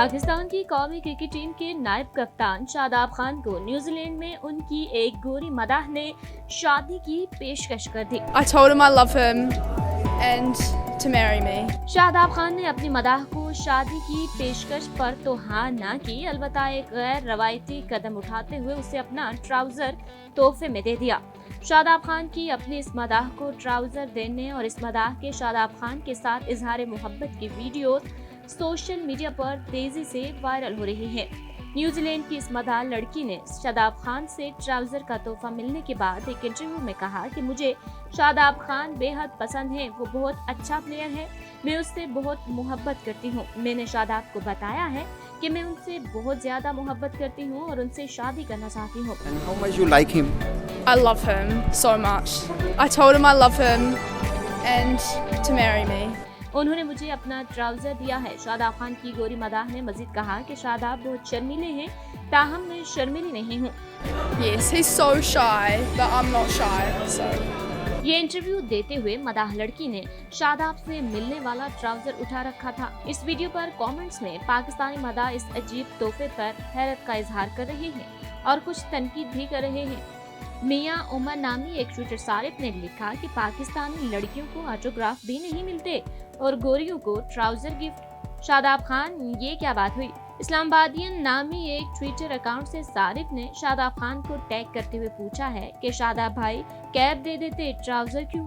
पाकिस्तान की कौमी cricket team के नायब कप्तान शादाब खान को न्यूजीलैंड में उनकी एक गोरी मदाह ने शादी की पेशकश कर दी। I told him I love him and to marry me. Shadab Khan ने अपनी मदाह को शादी की पेशकश पर तो हाँ ना की, अलबत्ता एक गैर रवायती कदम उठाते हुए उसे अपना ट्राउजर तोहफे में दे दिया। शादाब खान की अपनी इस मदाह को ट्राउजर देने और इस मदाह के शादाब खान के साथ इजहार मोहब्बत की वीडियो सोशल मीडिया पर तेजी से वायरल हो रही है। न्यूजीलैंड की इस मदाह लड़की ने शादाब खान से ट्राउजर का तोहफा मिलने के बाद एक इंटरव्यू में कहा कि मुझे शादाब खान बेहद पसंद है, वो बहुत अच्छा प्लेयर है, मैं उससे बहुत मोहब्बत करती हूँ। मैंने शादाब को बताया है कि मैं उनसे बहुत ज्यादा मोहब्बत करती हूँ और उनसे शादी करना चाहती हूँ। And how much you like him? I love him so much. I told him I love him and to marry me. उन्होंने मुझे अपना ट्राउजर दिया है। शादाब खान की गोरी मदाह ने मजीद कहा कि शादाब बहुत शर्मीले हैं, ताहम मैं शर्मीली नहीं हूँ। Yes, he's so shy, but I'm not shy, so. ये इंटरव्यू देते हुए मदाह लड़की ने शादाब से मिलने वाला ट्राउजर उठा रखा था। इस वीडियो पर कमेंट्स में पाकिस्तानी मदाह इस अजीब तोहफे पर हैरत का इजहार कर रहे हैं और कुछ तनकीद भी कर रहे हैं। मियां उमर नामी एक ट्विटर सारिफ ने लिखा कि पाकिस्तानी लड़कियों को ऑटोग्राफ भी नहीं मिलते और गोरियों को ट्राउजर गिफ्ट। शादाब खान, ये क्या बात हुई? इस्लामाबादियन नामी एक ट्विटर अकाउंट से सारिफ ने शादाब खान को टैग करते हुए पूछा है कि शादाब भाई कैब दे देते, ट्राउजर क्यों?